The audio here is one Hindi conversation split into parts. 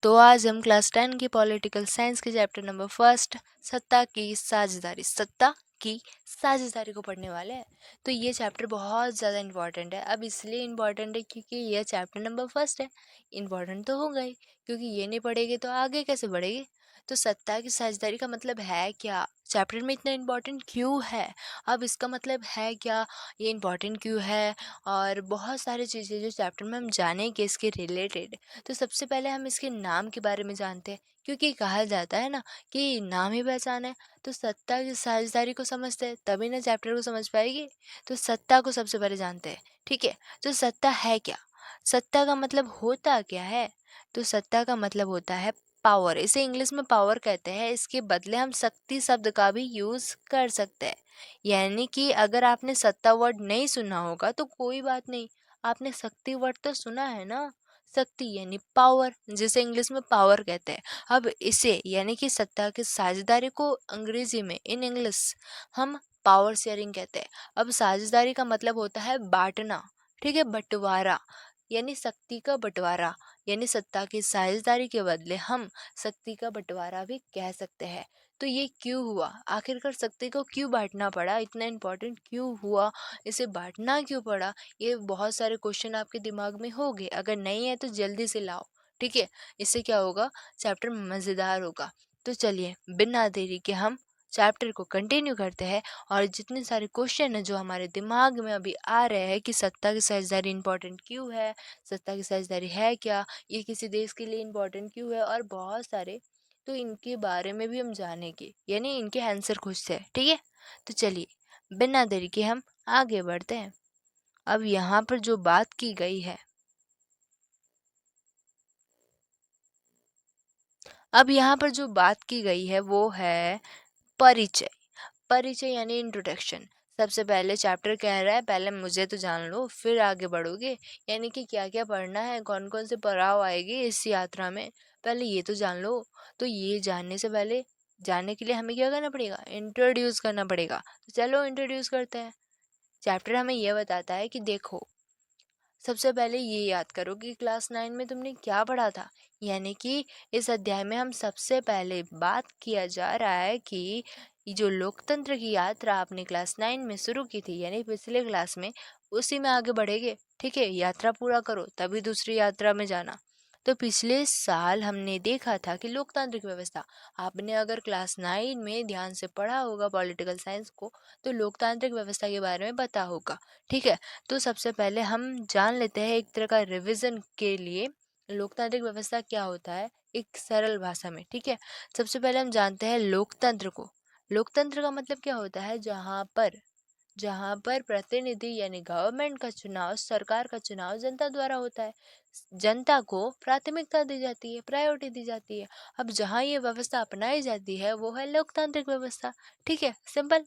तो आज हम क्लास 10 की पॉलिटिकल साइंस के चैप्टर नंबर फर्स्ट सत्ता की साझेदारी को पढ़ने वाले हैं। तो ये चैप्टर बहुत ज़्यादा इम्पॉर्टेंट है। अब इसलिए इम्पॉर्टेंट है क्योंकि ये चैप्टर नंबर फर्स्ट है। इम्पॉर्टेंट तो होगा ही, क्योंकि ये नहीं पढ़ेंगे तो आगे कैसे बढ़ेंगे। तो सत्ता की साझेदारी का मतलब है क्या, चैप्टर में इतना इम्पॉर्टेंट क्यों है, अब इसका मतलब है क्या, ये इम्पॉर्टेंट क्यों है, और बहुत सारी चीज़ें जो चैप्टर में हम जानेंगे इसके रिलेटेड। तो सबसे पहले हम इसके नाम के बारे में जानते हैं, क्योंकि कहा जाता है ना कि नाम ही पहचान है। तो सत्ता की साझेदारी को समझते हैं तभी ना चैप्टर को समझ पाएगी। तो सत्ता को सबसे पहले जानते हैं, ठीक है। तो सत्ता है क्या, सत्ता का मतलब होता क्या है। तो सत्ता का मतलब होता है पावर। इसे इंग्लिश में पावर कहते हैं। इसके बदले हम शक्ति शब्द का भी यूज कर सकते हैं। यानी कि अगर आपने सत्ता वर्ड नहीं सुना होगा तो कोई बात नहीं, आपने शक्ति वर्ड तो सुना है ना। शक्ति यानी पावर, जिसे इंग्लिश में पावर कहते हैं। अब इसे यानी कि सत्ता की साझेदारी को अंग्रेजी में इन इंग्लिश हम पावर शेयरिंग कहते हैं। अब साझेदारी का मतलब होता है बांटना, ठीक है, बंटवारा, यानी शक्ति का बंटवारा। यानी सत्ता की साझेदारी के बदले हम शक्ति का बंटवारा भी कह सकते हैं। तो ये क्यों हुआ, आखिरकार शक्ति को क्यों बांटना पड़ा, इतना इम्पोर्टेंट क्यों हुआ, इसे बांटना क्यों पड़ा, ये बहुत सारे क्वेश्चन आपके दिमाग में होंगे। अगर नहीं है तो जल्दी से लाओ, ठीक है। इससे क्या होगा, चैप्टर मज़ेदार होगा। तो चलिए बिना देरी के हम चैप्टर को कंटिन्यू करते हैं, और जितने सारे क्वेश्चन हैं जो हमारे दिमाग में अभी आ रहे हैं कि सत्ता की साझेदारी इंपॉर्टेंट क्यों है, सत्ता की साझेदारी है क्या, ये किसी देश के लिए इंपॉर्टेंट क्यों है, और बहुत सारे, तो इनके बारे में भी हम जानेंगे, यानी इनके आंसर खुद है, ठीक है। तो चलिए बिना देरी के हम आगे बढ़ते हैं। अब यहाँ पर जो बात की गई है, वो है परिचय। परिचय यानी इंट्रोडक्शन। सबसे पहले चैप्टर कह रहा है पहले मुझे तो जान लो फिर आगे बढ़ोगे, यानी कि क्या क्या पढ़ना है, कौन कौन से पड़ाव आएगी इस यात्रा में, पहले ये तो जान लो। तो ये जानने से पहले, जानने के लिए हमें क्या करना पड़ेगा, इंट्रोड्यूस करना पड़ेगा। तो चलो इंट्रोड्यूस करते हैं। चैप्टर हमें यह बताता है कि देखो, सबसे पहले ये याद करो कि क्लास 9 में तुमने क्या पढ़ा था। यानी कि इस अध्याय में हम सबसे पहले बात किया जा रहा है कि ये जो लोकतंत्र की यात्रा आपने क्लास 9 में शुरू की थी, यानी पिछले क्लास में, उसी में आगे बढ़ेंगे, ठीक है। यात्रा पूरा करो तभी दूसरी यात्रा में जाना। तो पिछले साल हमने देखा था कि लोकतांत्रिक व्यवस्था, आपने अगर क्लास 9 में ध्यान से पढ़ा होगा पॉलिटिकल साइंस को, तो लोकतांत्रिक व्यवस्था के बारे में पता होगा, ठीक है। तो सबसे पहले हम जान लेते हैं एक तरह का रिवीजन के लिए लोकतांत्रिक व्यवस्था क्या होता है, एक सरल भाषा में, ठीक है। सबसे पहले हम जानते हैं लोकतंत्र को। लोकतंत्र का मतलब क्या होता है, जहाँ पर प्रतिनिधि यानी गवर्नमेंट का चुनाव, सरकार का चुनाव जनता द्वारा होता है। जनता को प्राथमिकता दी जाती है, प्रायोरिटी दी जाती है। अब जहाँ ये व्यवस्था अपनाई जाती है वो है लोकतांत्रिक व्यवस्था, ठीक है, सिंपल।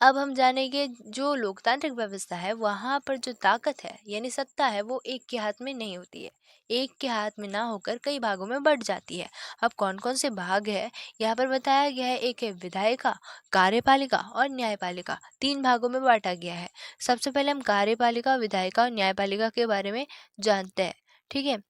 अब हम जानेंगे जो लोकतांत्रिक व्यवस्था है वहाँ पर जो ताकत है यानी सत्ता है वो एक के हाथ में नहीं होती है, एक के हाथ में ना होकर कई भागों में बढ़ जाती है। अब कौन कौन से भाग है यहाँ पर बताया गया है, एक है विधायिका, कार्यपालिका और न्यायपालिका, तीन भागों में बांटा गया है। सबसे पहले हम कार्यपालिका, विधायिका और न्यायपालिका के बारे में जानते हैं, ठीक है।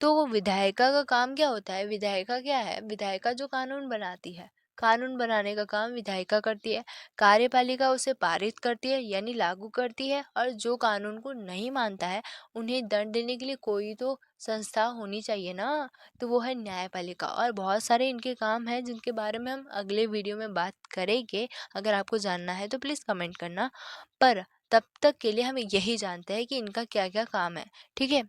तो विधायिका का काम क्या होता है, विधायिका क्या है, विधायिका जो कानून बनाती है, कानून बनाने का काम विधायिका करती है। कार्यपालिका उसे पारित करती है यानी लागू करती है, और जो कानून को नहीं मानता है उन्हें दंड देने के लिए कोई तो संस्था होनी चाहिए ना, तो वो है न्यायपालिका। और बहुत सारे इनके काम हैं जिनके बारे में हम अगले वीडियो में बात करेंगे। अगर आपको जानना है तो प्लीज़ कमेंट करना, पर तब तक के लिए हम यही जानते हैं कि इनका क्या क्या काम है, ठीक है।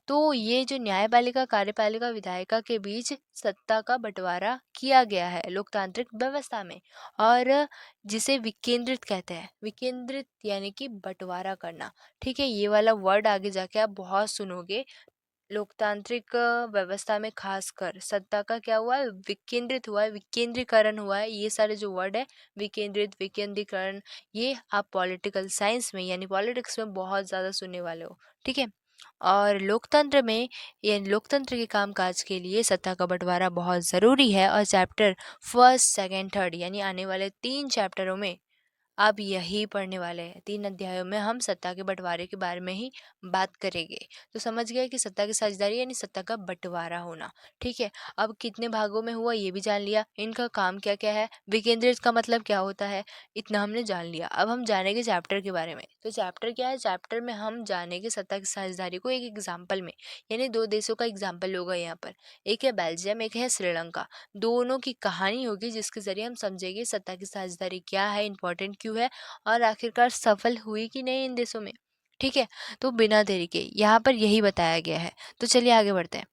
तो ये जो न्यायपालिका, कार्यपालिका, विधायिका के बीच सत्ता का बंटवारा किया गया है लोकतांत्रिक व्यवस्था में, और जिसे विकेंद्रित कहते हैं। विकेंद्रित यानी कि बंटवारा करना, ठीक है। ये वाला वर्ड आगे जाके आप बहुत सुनोगे। लोकतांत्रिक व्यवस्था में खासकर सत्ता का क्या हुआ है, विकेंद्रित हुआ है, विकेंद्रीकरण हुआ है। ये सारे जो वर्ड है, विकेंद्रित, विकेंद्रीकरण, ये आप पॉलिटिकल साइंस में यानी पॉलिटिक्स में बहुत ज़्यादा सुनने वाले हो, ठीक है। और लोकतंत्र में, ये लोकतंत्र के कामकाज के लिए सत्ता का बंटवारा बहुत ज़रूरी है, और चैप्टर फर्स्ट, सेकंड, थर्ड यानी आने वाले 3 चैप्टरों में अब यही पढ़ने वाले हैं। 3 अध्यायों में हम सत्ता के बँटवारे के बारे में ही बात करेंगे। तो समझ गए कि सत्ता की साझेदारी यानी सत्ता का बँटवारा होना, ठीक है? अब कितने भागों में हुआ ये भी जान लिया, इनका काम क्या-क्या है, विकेंद्रित का मतलब क्या होता है, इतना हमने जान लिया। अब हम जानेंगे चैप्टर के बारे में। तो चैप्टर क्या है? चैप्टर में हम जानेंगे सत्ता की साझेदारी को एक एग्ज़ाम्पल में, यानी 2 देशों का एग्ज़ाम्पल होगा यहाँ पर। एक है बेल्जियम, एक है श्रीलंका। दोनों की कहानी होगी जिसके ज़रिए हम समझेंगे सत्ता की साझेदारी क्या है, इम्पोर्टेंट क्यों है और आखिरकार सफल हुई कि नहीं इन देशों में। ठीक है, तो बिना देरी के यहाँ पर यही बताया गया है। तो चलिए आगे बढ़ते हैं।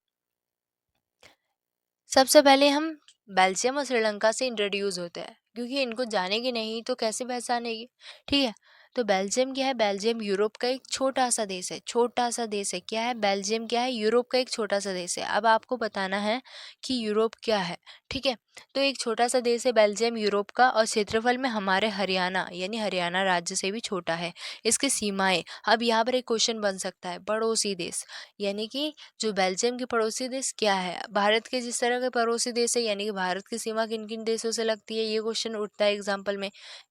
सबसे पहले हम बेल्जियम और श्रीलंका से इंट्रोड्यूस होते हैं, क्योंकि इनको जानेंगे नहीं तो कैसे पहचानेंगे। ठीक है, तो बेल्जियम क्या है? बेल्जियम यूरोप का एक छोटा सा देश है। छोटा सा देश है, क्या है बेल्जियम? क्या है? यूरोप का एक छोटा सा देश है। अब आपको बताना है कि यूरोप क्या है। ठीक है, तो एक छोटा सा देश है बेल्जियम यूरोप का, और क्षेत्रफल में हमारे हरियाणा यानी हरियाणा राज्य से भी छोटा है। इसकी सीमाएं, अब यहाँ पर एक क्वेश्चन बन सकता है, पड़ोसी देश यानी कि जो बेल्जियम के पड़ोसी देश क्या है? भारत के जिस तरह के पड़ोसी देश है, यानी कि भारत की सीमा किन किन देशों से लगती है, ये क्वेश्चन उठता है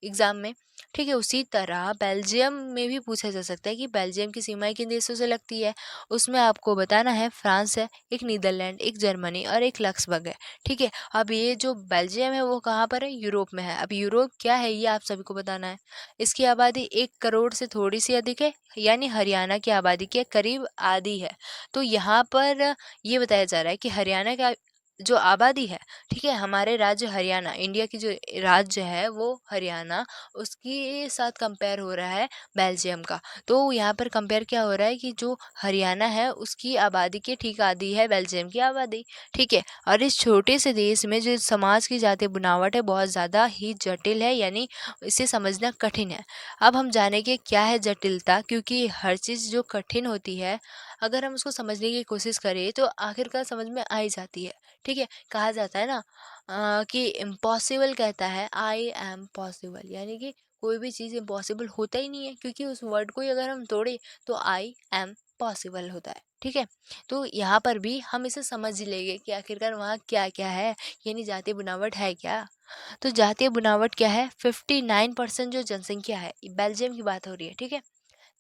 एग्जाम में। ठीक है, उसी तरह बेल्जियम में भी पूछा जा सकता है कि बेल्जियम की सीमाएं किन देशों से लगती है। उसमें आपको बताना है फ्रांस है, एक नीदरलैंड, एक जर्मनी और एक लक्सबर्ग है। ठीक है, अब ये जो बेल्जियम है वो कहाँ पर है? यूरोप में है। अब यूरोप क्या है ये आप सभी को बताना है। इसकी आबादी 1 करोड़ से थोड़ी सी अधिक है, यानी हरियाणा की आबादी के करीब आधी है। तो यहाँ पर ये बताया जा रहा है कि हरियाणा का जो आबादी है, ठीक है, हमारे राज्य हरियाणा, इंडिया की जो राज्य है वो हरियाणा, उसके साथ कंपेयर हो रहा है बेल्जियम का। तो यहाँ पर कंपेयर क्या हो रहा है कि जो हरियाणा है उसकी आबादी के ठीक आधी है बेल्जियम की आबादी। ठीक है, और इस छोटे से देश में जो समाज की जातीय बनावट है बहुत ज़्यादा ही जटिल है, यानी इसे समझना कठिन है। अब हम जानेंगे क्या है जटिलता, क्योंकि हर चीज़ जो कठिन होती है अगर हम उसको समझने की कोशिश करें तो आखिरकार समझ में आ ही जाती है। ठीक है, कहा जाता है ना कि इम्पॉसिबल कहता है आई एम पॉसिबल, यानी कि कोई भी चीज़ इम्पॉसिबल होता ही नहीं है, क्योंकि उस वर्ड को ही अगर हम तोड़े तो आई एम पॉसिबल होता है। ठीक है, तो यहाँ पर भी हम इसे समझ ही लेंगे कि आखिरकार वहाँ क्या क्या है, यानी जातीय बनावट है क्या। तो जातीय बनावट क्या है? 59% जो जनसंख्या है, बेल्जियम की बात हो रही है। ठीक है,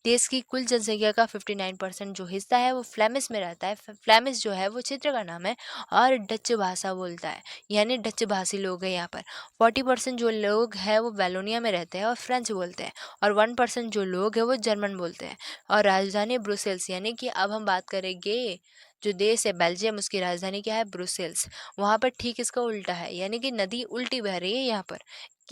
देश की कुल जनसंख्या का 59% जो हिस्सा है वो फ्लेमिश में रहता है। फ्लेमिश जो है वो क्षेत्र का नाम है और डच भाषा बोलता है, यानी डच भाषी लोग हैं यहाँ पर। 40% जो लोग हैं वो वेलोनिया में रहते हैं और फ्रेंच बोलते हैं, और 1% जो लोग हैं वो जर्मन बोलते हैं। और राजधानी ब्रुसेल्स, यानी कि अब हम बात करेंगे जो देश है बेल्जियम, उसकी राजधानी क्या है? ब्रुसेल्स। वहाँ पर ठीक इसका उल्टा है, यानी कि नदी उल्टी बह रही है यहाँ पर।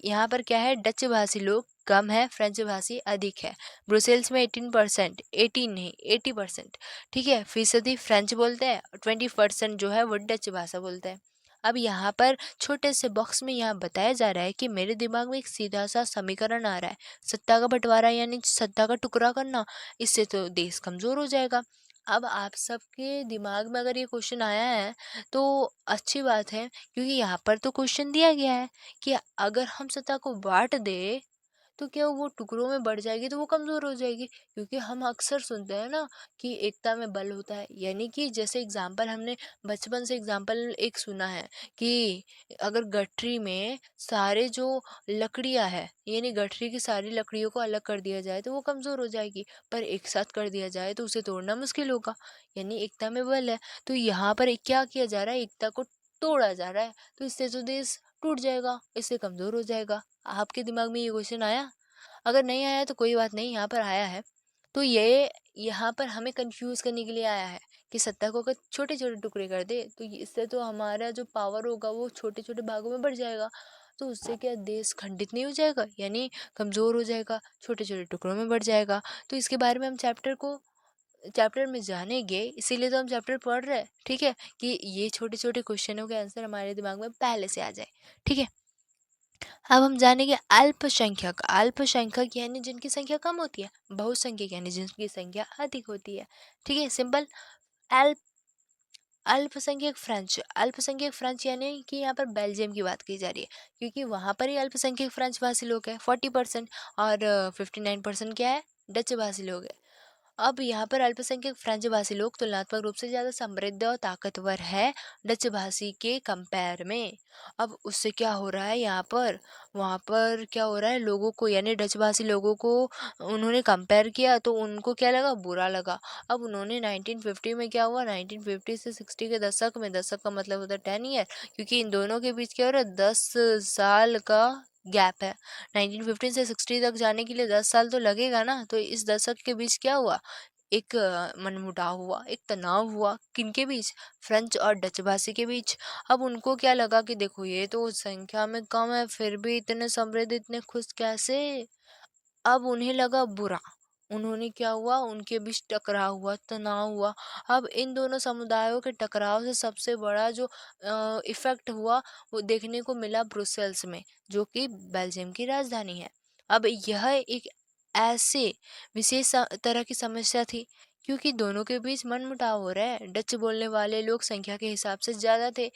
यहाँ पर क्या है? डच भाषी लोग कम है, फ्रेंच भाषी अधिक है। ब्रुसेल्स में 18%, 18 नहीं 80%, ठीक है, फीसदी फ्रेंच बोलते हैं, 20% जो है वो डच भाषा बोलते हैं। अब यहाँ पर छोटे से बॉक्स में यहाँ बताया जा रहा है कि मेरे दिमाग में एक सीधा सा समीकरण आ रहा है, सत्ता का बंटवारा यानी सत्ता का टुकड़ा करना, इससे तो देश कमजोर हो जाएगा। अब आप सबके दिमाग में अगर ये क्वेश्चन आया है तो अच्छी बात है, क्योंकि यहाँ पर तो क्वेश्चन दिया गया है कि अगर हम सत्ता को बांट दे तो क्या वो टुकड़ों में बढ़ जाएगी, तो वो कमज़ोर हो जाएगी। क्योंकि हम अक्सर सुनते हैं ना कि एकता में बल होता है, यानी कि जैसे एग्जाम्पल हमने बचपन से एग्जाम्पल एक सुना है कि अगर गठरी में सारे जो लकड़ियां है, यानी गठरी की सारी लकड़ियों को अलग कर दिया जाए तो वो कमज़ोर हो जाएगी, पर एक साथ कर दिया जाए तो उसे तोड़ना मुश्किल होगा, यानी एकता में बल है। तो यहाँ पर क्या किया जा रहा है? एकता को तोड़ा जा रहा है, तो इससे तो देश टूट जाएगा, इससे कमज़ोर हो जाएगा। आपके दिमाग में ये क्वेश्चन आया? अगर नहीं आया तो कोई बात नहीं, यहाँ पर आया है। तो ये यहाँ पर हमें कंफ्यूज करने के लिए आया है कि सत्ता को अगर छोटे छोटे टुकड़े कर दे तो इससे तो हमारा जो पावर होगा वो छोटे छोटे भागों में बढ़ जाएगा। तो उससे क्या देश खंडित नहीं हो जाएगा, यानी कमज़ोर हो जाएगा, छोटे छोटे टुकड़ों में बढ़ जाएगा। तो इसके बारे में हम चैप्टर में जानेंगे, इसीलिए तो हम चैप्टर पढ़ रहे हैं। ठीक है, कि ये छोटे छोटे क्वेश्चनों के आंसर हमारे दिमाग में पहले से आ जाए। ठीक है, अब हम जानेंगे अल्पसंख्यक। अल्पसंख्यक यानी जिनकी संख्या कम होती है, बहुसंख्यक यानी जिनकी संख्या अधिक होती है। ठीक है, सिंपल। अल्प अल्पसंख्यक फ्रेंच, अल्पसंख्यक फ्रेंच यानी कि यहाँ पर बेल्जियम की बात की जा रही है, क्योंकि वहाँ पर ही अल्पसंख्यक फ्रेंच भाषी लोग हैं 40%, और 59% क्या है? डच भाषी लोग हैं। अब यहाँ पर अल्पसंख्यक फ्रेंच भाषी लोग तुलनात्मक रूप से ज़्यादा समृद्ध और ताकतवर है डच भाषी के कंपेयर में। अब उससे क्या हो रहा है यहाँ पर, वहाँ पर क्या हो रहा है, लोगों को यानी डच भाषी लोगों को उन्होंने कंपेयर किया तो उनको क्या लगा, बुरा लगा। अब उन्होंने 1950 में क्या हुआ, 1950 से 60 के दशक में, दशक का मतलब होता है 10 ईयर, क्योंकि इन दोनों के बीच क्या हो रहा है, 10 साल का गैप है। 1950 से 60 तक जाने के लिए 10 साल तो लगेगा ना। तो इस दशक के बीच क्या हुआ, एक मनमुटाव हुआ, एक तनाव हुआ, किनके बीच, फ्रेंच और डच भाषी के बीच। अब उनको क्या लगा कि देखो ये तो संख्या में कम है फिर भी इतने समृद्ध, इतने खुश कैसे। अब उन्हें लगा बुरा, उन्होंने क्या हुआ, उनके बीच टकराव हुआ, तनाव हुआ। अब इन दोनों समुदायों के टकराव से सबसे बड़ा जो इफेक्ट हुआ वो देखने को मिला ब्रुसेल्स में, जो कि बेल्जियम की राजधानी है। अब यह एक ऐसे विशेष तरह की समस्या थी क्योंकि दोनों के बीच मनमुटाव हो रहा है। डच बोलने वाले लोग संख्या के हिसाब से ज्यादा थे,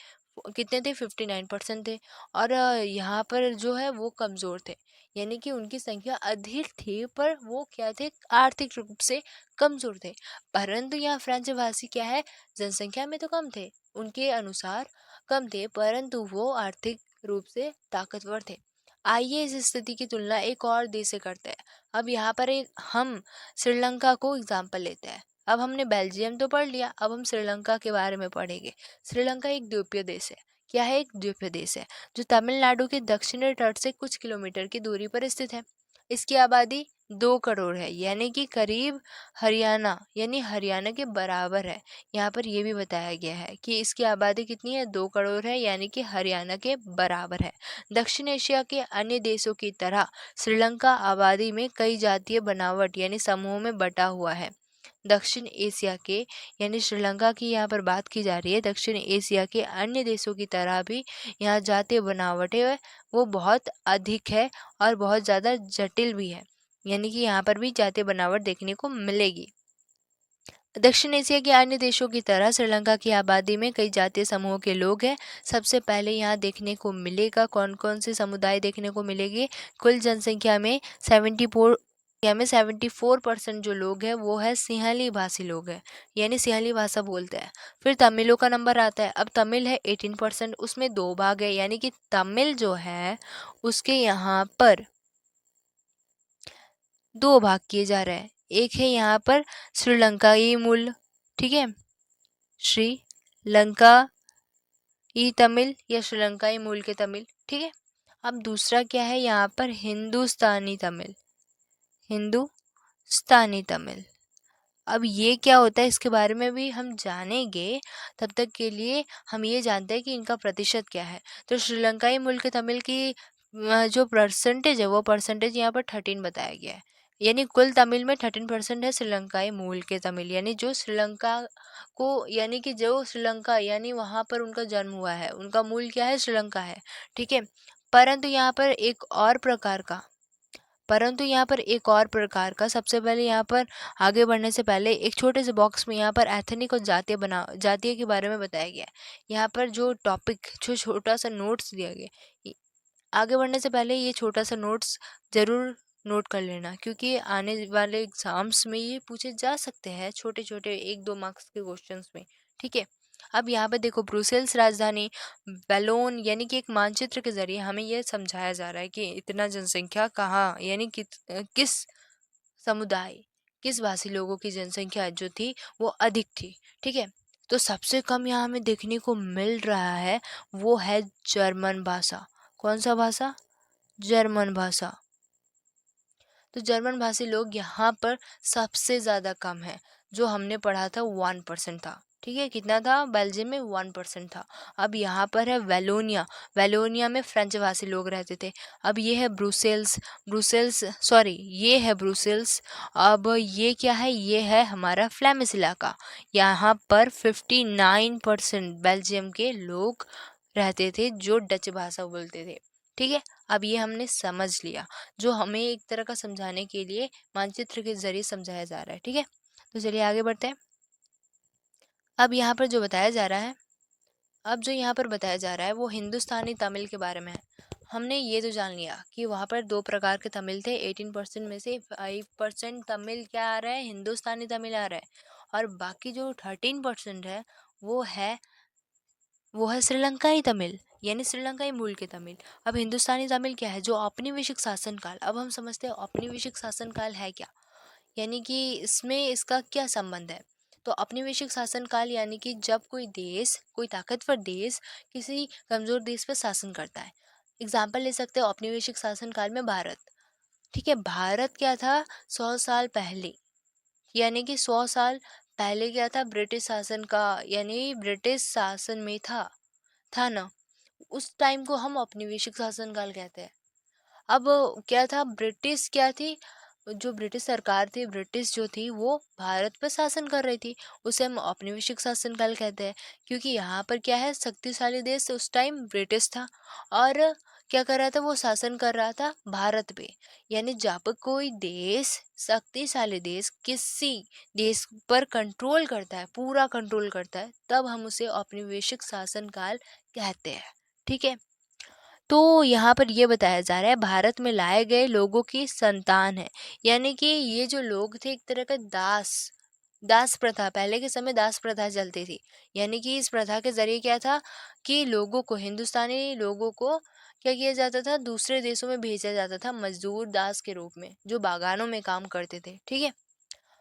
कितने थे, 59% थे। और यहाँ पर जो है वो कमजोर थे, यानी कि उनकी संख्या अधिक थी पर वो क्या थे, आर्थिक रूप से कमजोर थे। परंतु यहाँ फ्रेंच भाषी क्या है, जनसंख्या में तो कम थे, उनके अनुसार कम थे, परंतु वो आर्थिक रूप से ताकतवर थे। आइए इस स्थिति की तुलना एक और देश से करते हैं। अब यहाँ पर एक हम श्रीलंका को एग्जाम्पल लेते हैं। अब हमने बेल्जियम तो पढ़ लिया, अब हम श्रीलंका के बारे में पढ़ेंगे। श्रीलंका एक द्वीपीय देश है। क्या है, एक द्वीपीय देश है जो तमिलनाडु के दक्षिणी तट से कुछ किलोमीटर की दूरी पर स्थित है। इसकी आबादी 2 करोड़ है, यानी कि करीब हरियाणा, यानी हरियाणा के बराबर है। यहाँ पर यह भी बताया गया है कि इसकी आबादी कितनी है, 2 करोड़ है, यानी कि हरियाणा के बराबर है। दक्षिण एशिया के अन्य देशों की तरह श्रीलंका आबादी में कई जातीय बनावट यानी समूहों में बटा हुआ है। दक्षिण एशिया के, यानी श्रीलंका की यहाँ पर बात की जा रही है, दक्षिण एशिया के अन्य देशों की तरह भी यहाँ जातीय बनावटें वो बहुत अधिक है और बहुत ज़्यादा जटिल भी है, यानी कि यहाँ पर भी जातीय बनावट देखने को मिलेगी। दक्षिण एशिया के अन्य देशों की तरह श्रीलंका की आबादी में कई जातीय समूहों के लोग हैं। सबसे पहले यहाँ देखने को मिलेगा कौन कौन से समुदाय देखने को मिलेंगे। कुल जनसंख्या में 74% जो लोग हैं वो है सिंहली भाषी लोग हैं, यानी सिंहली भाषा बोलते हैं। फिर तमिलों का नंबर आता है। अब तमिल है 18%, उसमें 2 भाग है, यानी कि तमिल जो है उसके यहाँ पर 2 भाग किए जा रहे हैं। एक है यहाँ पर श्रीलंकाई मूल, ठीक है, श्रीलंकाई तमिल या श्रीलंकाई मूल के तमिल, ठीक है। अब दूसरा क्या है यहाँ पर, हिंदुस्तानी तमिल, हिंदुस्तानी तमिल। अब ये क्या होता है इसके बारे में भी हम जानेंगे, तब तक के लिए हम ये जानते हैं कि इनका प्रतिशत क्या है। तो श्रीलंकाई मूल के तमिल की जो परसेंटेज है वो परसेंटेज यहाँ पर 13 बताया गया है, यानी कुल तमिल में 13% है श्रीलंकाई मूल के तमिल, यानी जो श्रीलंका को, यानी कि जो श्रीलंका यानी वहाँ पर उनका जन्म हुआ है, उनका मूल क्या है, श्रीलंका है, ठीक है। परंतु यहाँ पर एक और प्रकार का सबसे पहले यहाँ पर आगे बढ़ने से पहले एक छोटे से बॉक्स में यहाँ पर एथनिक और जातीय के बारे में बताया गया है। यहाँ पर जो टॉपिक, जो छोटा सा नोट्स दिया गया, आगे बढ़ने से पहले ये छोटा सा नोट्स जरूर नोट कर लेना, क्योंकि आने वाले एग्जाम्स में ये पूछे जा सकते हैं, छोटे छोटे 1-2 मार्क्स के क्वेश्चंस में, ठीक है। अब यहाँ पे देखो, ब्रुसेल्स राजधानी बैलोन, यानी कि एक मानचित्र के जरिए हमें यह समझाया जा रहा है कि इतना जनसंख्या कहाँ, यानी किस समुदाय, किस भाषी लोगों की जनसंख्या जो थी वो अधिक थी, ठीक है। तो सबसे कम यहाँ हमें देखने को मिल रहा है वो है जर्मन भाषा। कौन सा भाषा, जर्मन भाषा। तो जर्मन भाषी लोग यहाँ पर सबसे ज़्यादा कम है, जो हमने पढ़ा था 1% था, ठीक है। कितना था, बेल्जियम में 1% था। अब यहाँ पर है वेलोनिया, वेलोनिया में फ्रेंच भाषी लोग रहते थे। अब ये है ये है ब्रुसेल्स। अब ये क्या है, ये है हमारा फ्लैमिश इलाका। यहाँ पर 59% बेल्जियम के लोग रहते थे जो डच भाषा बोलते थे, ठीक है। अब ये हमने समझ लिया, जो हमें एक तरह का समझाने के लिए मानचित्र के जरिए समझाया जा रहा है, ठीक है। तो चलिए आगे बढ़ते हैं। अब यहाँ पर जो बताया जा रहा है वो हिंदुस्तानी तमिल के बारे में है। हमने ये तो जान लिया कि वहाँ पर 2 प्रकार के तमिल थे, 18% में से 5% तमिल क्या आ रहा है, हिंदुस्तानी तमिल आ रहा है, और बाकी जो 13% है वो है वो है श्रीलंकाई तमिल, यानी श्रीलंकाई मूल के तमिल। अब हिंदुस्तानी तमिल क्या है, जो औपनिवेशिक शासनकाल। अब हम समझते हैं औपनिवेशिक शासनकाल है क्या, यानी कि इसमें इसका क्या संबंध है। तो औपनिवेशिक शासनकाल यानी कि जब कोई देश, कोई ताकतवर देश किसी कमजोर देश पर शासन करता है। एग्जाम्पल ले सकते हैं औपनिवेशिक शासनकाल में भारत। ठीक है, भारत क्या था 100 साल पहले, यानी कि 100 साल पहले क्या था, ब्रिटिश शासन का, यानी ब्रिटिश शासन में था ना। उस टाइम को हम औपनिवेशिक शासनकाल कहते हैं। अब क्या था, ब्रिटिश क्या थी, जो ब्रिटिश सरकार थी, ब्रिटिश जो थी वो भारत पर शासन कर रही थी, उसे हम औपनिवेशिक शासनकाल कहते हैं। क्योंकि यहाँ पर क्या है, शक्तिशाली देश उस टाइम ब्रिटिश था, और क्या कर रहा था, वो शासन कर रहा था भारत पे। यानी जब कोई देश, शक्तिशाली देश किसी देश पर कंट्रोल करता है, पूरा कंट्रोल करता है, तब हम उसे औपनिवेशिक शासनकाल कहते हैं। ठीक है, तो यहाँ पर ये बताया जा रहा है भारत में लाए गए लोगों की संतान है, यानी कि ये जो लोग थे एक तरह का दास, दास प्रथा, पहले के समय दास प्रथा चलती थी। यानी कि इस प्रथा के जरिए क्या था कि लोगों को, हिंदुस्तानी लोगों को क्या किया जाता था, दूसरे देशों में भेजा जाता था मजदूर दास के रूप में, जो बागानों में काम करते थे। ठीक है,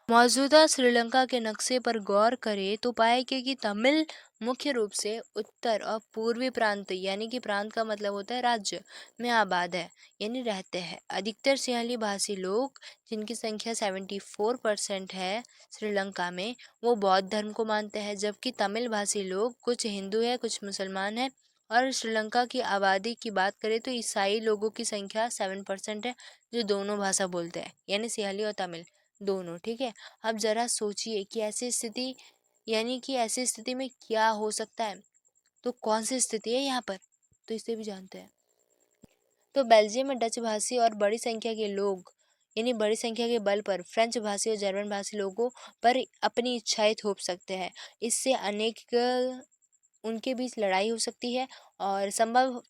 मौजूदा श्रीलंका के नक्शे पर गौर करें तो पाएंगे कि तमिल मुख्य रूप से उत्तर और पूर्वी प्रांत, यानी कि प्रांत का मतलब होता है राज्य, में आबाद है, यानी रहते हैं। अधिकतर सिंहली भाषी लोग, जिनकी संख्या 74% है श्रीलंका में, वो बौद्ध धर्म को मानते हैं, जबकि तमिल भाषी लोग कुछ हिंदू है, कुछ मुसलमान है। और श्रीलंका की आबादी की बात करें तो ईसाई लोगों की संख्या 7% है, जो दोनों भाषा बोलते हैं, यानी सिंहली और तमिल दोनों। ठीक है, अब जरा सोचिए कि ऐसी स्थिति, यानी कि ऐसी स्थिति में क्या हो सकता है। तो कौन सी स्थिति है यहाँ पर, तो इसे भी जानते हैं। तो बेल्जियम में डच भाषी और बड़ी संख्या के लोग, यानी बड़ी संख्या के बल पर फ्रेंच भाषी और जर्मन भाषी लोगों पर अपनी इच्छाएं थोप सकते हैं। इससे अनेक उनके बीच लड़ाई हो सकती है, और संभव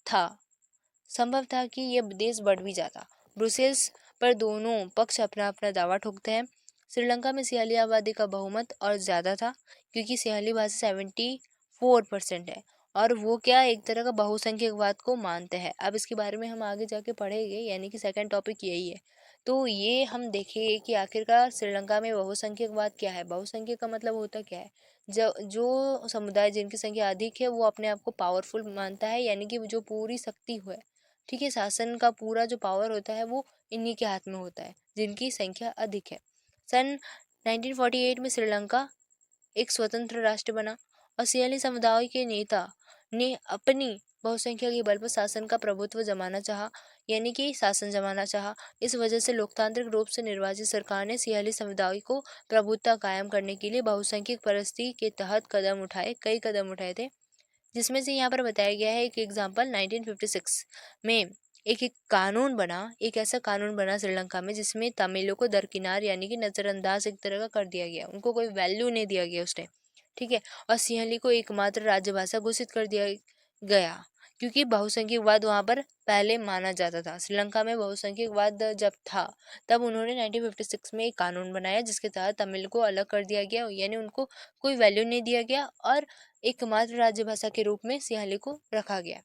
था कि ये देश बढ़ भी जाता। ब्रुसेल्स पर दोनों पक्ष अपना अपना दावा ठोकते हैं। श्रीलंका में सिंहली आबादी का बहुमत और ज़्यादा था, क्योंकि सिंहली भाषी 74% है, और वो क्या एक तरह का बहुसंख्यकवाद को मानते हैं। अब इसके बारे में हम आगे जाके पढ़ेंगे, यानी कि सेकंड टॉपिक यही है। तो ये हम देखेंगे कि आखिरकार श्रीलंका में बहुसंख्यकवाद क्या है, बहुसंख्यक का मतलब होता क्या है। जो समुदाय जिनकी संख्या अधिक है वो अपने आप को पावरफुल मानता है, यानी कि जो पूरी शक्ति है। ठीक है, शासन का पूरा जो पावर होता है वो इन्हीं के हाथ में होता है, जिनकी संख्या अधिक है। सन 1948 में श्रीलंका एक स्वतंत्र राष्ट्र बना, और सियाली समुदाय के नेता ने अपनी बहुसंख्या के बल पर शासन का प्रभुत्व जमाना चाहा, यानी कि शासन जमाना चाहा। इस वजह से लोकतांत्रिक रूप से निर्वाचित सरकार ने सियाली समुदाय को प्रभुत्व कायम करने के लिए बहुसंख्यक परिस्थिति के तहत कई कदम उठाए थे, जिसमें से यहाँ पर बताया गया है एक एग्जाम्पल। 1956 में एक कानून बना, एक ऐसा कानून बना श्रीलंका में जिसमें तमिलों को दरकिनार, यानी कि नजरअंदाज एक तरह का कर दिया गया, उनको कोई वैल्यू नहीं दिया गया उस टाइम। ठीक है, और सिंहली को एकमात्र राजभाषा घोषित कर दिया गया, क्योंकि बहुसंख्यकवाद वहां पर पहले माना जाता था। श्रीलंका में बहुसंख्यकवाद जब था, तब उन्होंने 1956 में एक कानून बनाया जिसके तहत तमिल को अलग कर दिया गया, यानी उनको कोई वैल्यू नहीं दिया गया, और एकमात्र राज्यभाषा के रूप में सिंहली को रखा गया।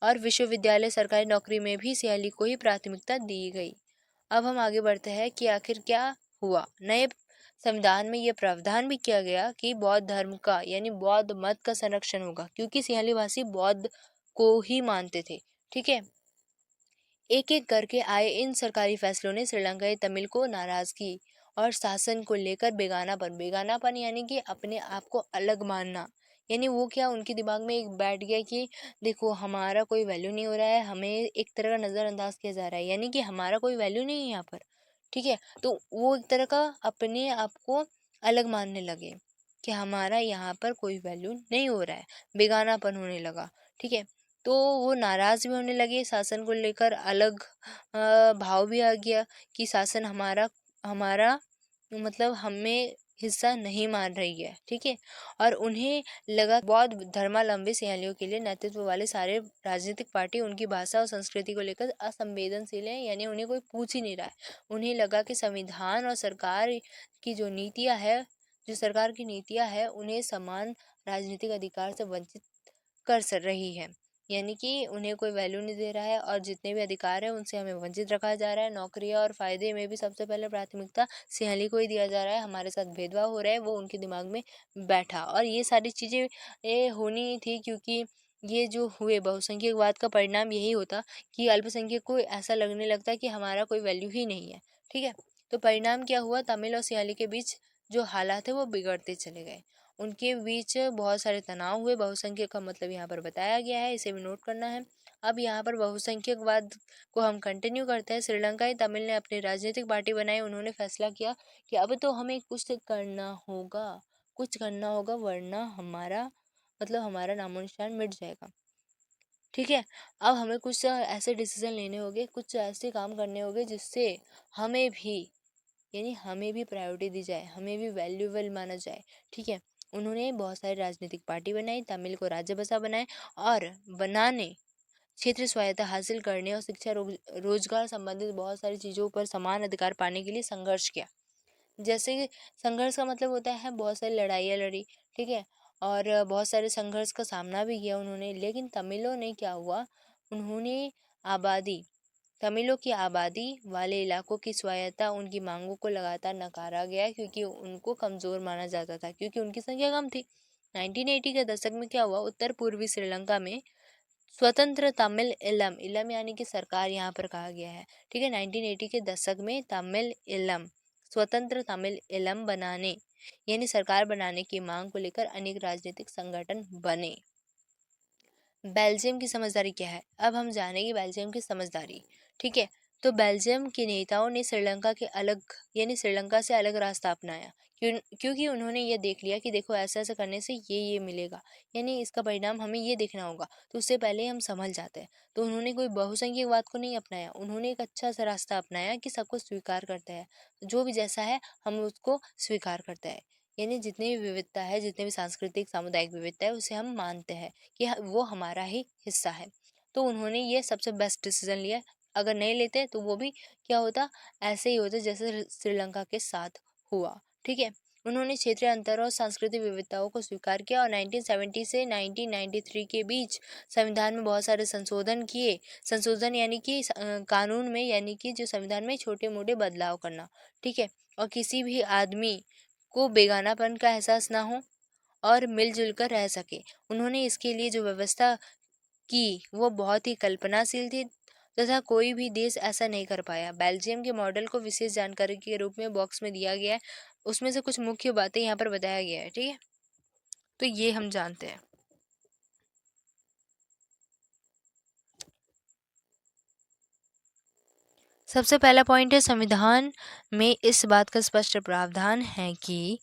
और विश्वविद्यालय, सरकारी नौकरी में भी सिंहली को ही प्राथमिकता दी गई। अब हम आगे बढ़ते हैं कि आखिर क्या हुआ। नए संविधान में यह प्रावधान भी किया गया कि बौद्ध धर्म का, यानी बौद्ध मत का संरक्षण होगा, क्योंकि सिंहली भाषी बौद्ध को ही मानते थे। ठीक है, एक एक करके आए इन सरकारी फैसलों ने श्रीलंकाई तमिल को नाराजगी और शासन को लेकर बेगानापन यानी कि अपने आप को अलग मानना, यानी वो क्या उनके दिमाग में एक बैठ गया कि देखो हमारा कोई वैल्यू नहीं हो रहा है, हमें एक तरह का नज़रअंदाज किया जा रहा है, यानी कि हमारा कोई वैल्यू नहीं है यहाँ पर। ठीक है, तो वो एक तरह का अपने आप को अलग मानने लगे कि हमारा यहाँ पर कोई वैल्यू नहीं हो रहा है, बेगानापन होने लगा। ठीक है, तो वो नाराज भी होने लगे, शासन को लेकर अलग भाव भी आ गया कि शासन हमारा हमारा मतलब हमें हिस्सा नहीं मान रही है, ठीक है। और उन्हें लगा बौद्ध धर्मावलंबी सियालियों के लिए नेतृत्व वाले सारे राजनीतिक पार्टी उनकी भाषा और संस्कृति को लेकर असंवेदनशील है, यानी उन्हें कोई पूछ ही नहीं रहा है। उन्हें लगा कि संविधान और सरकार की जो नीतियां है, जो सरकार की नीतियां है, उन्हें समान राजनीतिक अधिकार से वंचित रही है, यानी कि उन्हें कोई वैल्यू नहीं दे रहा है और जितने भी अधिकार है उनसे हमें वंचित रखा जा रहा है। नौकरियां और फायदे में भी सबसे पहले प्राथमिकता सिंहली को ही दिया जा रहा है, हमारे साथ भेदभाव हो रहा है, वो उनके दिमाग में बैठा। और ये सारी चीज़ें ये होनी थी क्योंकि ये जो हुए बहुसंख्यकवाद का परिणाम यही होता कि अल्पसंख्यक को ऐसा लगने लगता है कि हमारा कोई वैल्यू ही नहीं है, ठीक है। तो परिणाम क्या हुआ, तमिल और सिंहली के बीच जो हालात है वो बिगड़ते चले गए, उनके बीच बहुत सारे तनाव हुए। बहुसंख्यक का मतलब यहाँ पर बताया गया है, इसे भी नोट करना है। अब यहाँ पर बहुसंख्यकवाद को हम कंटिन्यू करते हैं। श्रीलंकाई तमिल ने अपनी राजनीतिक पार्टी बनाई, उन्होंने फैसला किया कि अब तो हमें कुछ करना होगा, कुछ करना होगा, वरना हमारा मतलब हमारा नामो निशान मिट जाएगा, ठीक है। अब हमें कुछ ऐसे डिसीजन लेने होंगे, कुछ ऐसे काम करने होंगे जिससे हमें भी, यानी हमें भी प्रायोरिटी दी जाए, हमें भी वैल्यूएबल माना जाए, ठीक है। उन्होंने बहुत सारी राजनीतिक पार्टी बनाई, तमिल को राज्य भाषा बनाए और बनाने, क्षेत्र स्वायत्ता हासिल करने और शिक्षा रोजगार संबंधित बहुत सारी चीज़ों पर समान अधिकार पाने के लिए संघर्ष किया। जैसे कि संघर्ष का मतलब होता है बहुत सारी लड़ाइयाँ लड़ी, ठीक है, और बहुत सारे संघर्ष का सामना भी किया उन्होंने। लेकिन तमिलों ने क्या हुआ, उन्होंने आबादी तमिलों की आबादी वाले इलाकों की स्वायत्ता, उनकी मांगों को लगातार नकारा गया क्योंकि उनको कमज़ोर माना जाता था, क्योंकि उनकी संख्या कम थी। 1980 के दशक में क्या हुआ, उत्तर पूर्वी श्रीलंका में स्वतंत्र तमिल इलम, इलम यानी कि सरकार यहाँ पर कहा गया है, ठीक है। 1980 के दशक में तमिल इलम, स्वतंत्र तमिल इलम बनाने यानी सरकार बनाने की मांग को लेकर अनेक राजनीतिक संगठन बने। बेल्जियम की समझदारी क्या है, अब हम जानेंगे बेल्जियम की समझदारी, ठीक है। तो बेल्जियम के नेताओं ने श्रीलंका के अलग, यानी श्रीलंका से अलग रास्ता अपनाया, क्योंकि उन्होंने ये देख लिया कि देखो ऐसा ऐसा करने से ये मिलेगा, यानी इसका परिणाम हमें ये देखना होगा, तो उससे पहले हम संभल जाते हैं। तो उन्होंने कोई बहुसंख्यकवाद को नहीं अपनाया, उन्होंने एक अच्छा सा रास्ता अपनाया कि सबको स्वीकार करते हैं, जो भी जैसा है हम उसको स्वीकार करते हैं, यानी जितनी भी विविधता है, जितने भी सांस्कृतिक सामुदायिक विविधता है, उसे हम मानते हैं कि वो हमारा ही हिस्सा है। तो उन्होंने ये सबसे बेस्ट डिसीजन लिया। अगर नहीं लेते तो वो भी क्या होता, ऐसे ही होता जैसे श्रीलंका के साथ हुआ, ठीक है। उन्होंने क्षेत्रीय अंतर और सांस्कृतिक विविधताओं को स्वीकार किया और 1970 से 1993 के बीच संविधान में बहुत सारे संशोधन किए। संशोधन यानी कि कानून में, यानी कि जो संविधान में छोटे मोटे बदलाव करना, ठीक है। और किसी भी आदमी को बेगानापन का एहसास ना हो और मिलजुल कर रह सके। उन्होंने इसके लिए जो व्यवस्था की वो बहुत ही कल्पनाशील थी तथा कोई भी देश ऐसा नहीं कर पाया। बेल्जियम के मॉडल को विशेष जानकारी के रूप में बॉक्स में दिया गया है, उसमें से कुछ मुख्य बातें यहाँ पर बताया गया है, ठीक है। तो ये हम जानते हैं। सबसे पहला पॉइंट है, संविधान में इस बात का स्पष्ट प्रावधान है कि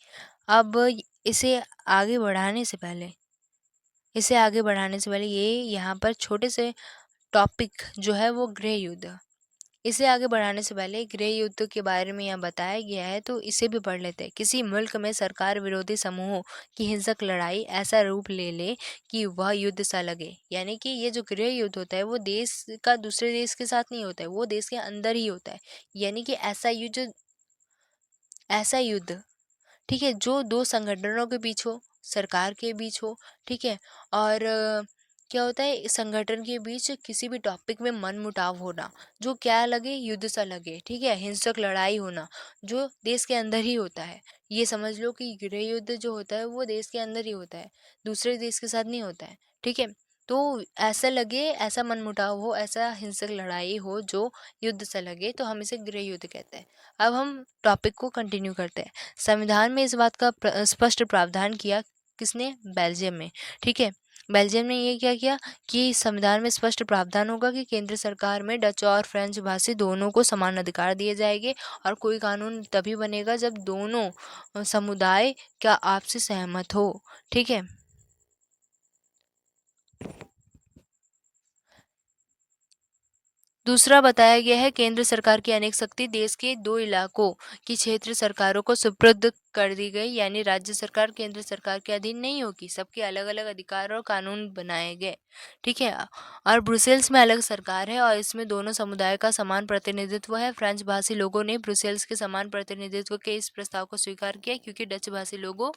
अब इसे आगे बढ़ाने से पहले ये यहाँ पर छोटे से टॉपिक जो है वो गृह युद्ध, इसे आगे बढ़ाने से पहले गृह युद्ध के बारे में यहाँ बताया गया है, तो इसे भी पढ़ लेते हैं। किसी मुल्क में सरकार विरोधी समूहों की हिंसक लड़ाई ऐसा रूप ले ले कि वह युद्ध सा लगे, यानी कि ये जो गृह युद्ध होता है वो देश का दूसरे देश के साथ नहीं होता है, वो देश के अंदर ही होता है, यानी कि ऐसा युद्ध, ठीक है, जो दो संगठनों के बीच हो, सरकार के बीच हो, ठीक है। और क्या होता है, संगठन के बीच किसी भी टॉपिक में मनमुटाव होना, जो क्या लगे, युद्ध सा लगे, ठीक है, हिंसक लड़ाई होना, जो देश के अंदर ही होता है। ये समझ लो कि गृह युद्ध जो होता है वो देश के अंदर ही होता है, दूसरे देश के साथ नहीं होता है, ठीक है। तो ऐसा लगे, ऐसा मनमुटाव हो, ऐसा हिंसक लड़ाई हो जो युद्ध सा लगे, तो हम इसे गृह युद्ध कहते हैं। अब हम टॉपिक को कंटिन्यू करते हैं। संविधान में इस बात का स्पष्ट प्रावधान किया, किसने, बेल्जियम में, ठीक है। बेल्जियम ने ये क्या किया कि संविधान में स्पष्ट प्रावधान होगा कि केंद्र सरकार में डच और फ्रेंच भाषी दोनों को समान अधिकार दिए जाएंगे और कोई कानून तभी बनेगा जब दोनों समुदाय का आपसी सहमत हो, ठीक है। दूसरा बताया गया है केंद्र सरकार की अनेक शक्ति देश के 2 इलाकों की क्षेत्र सरकारों को सुपुर्द कर दी गई, यानी राज्य सरकार केंद्र सरकार के अधीन नहीं होगी, सबके अलग-अलग अधिकार और कानून बनाए गए। ठीक है। और ब्रुसेल्स में अलग सरकार है और इसमें दोनों समुदाय का समान प्रतिनिधित्व है। फ्रेंच भाषी लोगों ने ब्रुसेल्स के समान प्रतिनिधित्व के इस प्रस्ताव को स्वीकार किया क्योंकि डच भाषी लोगों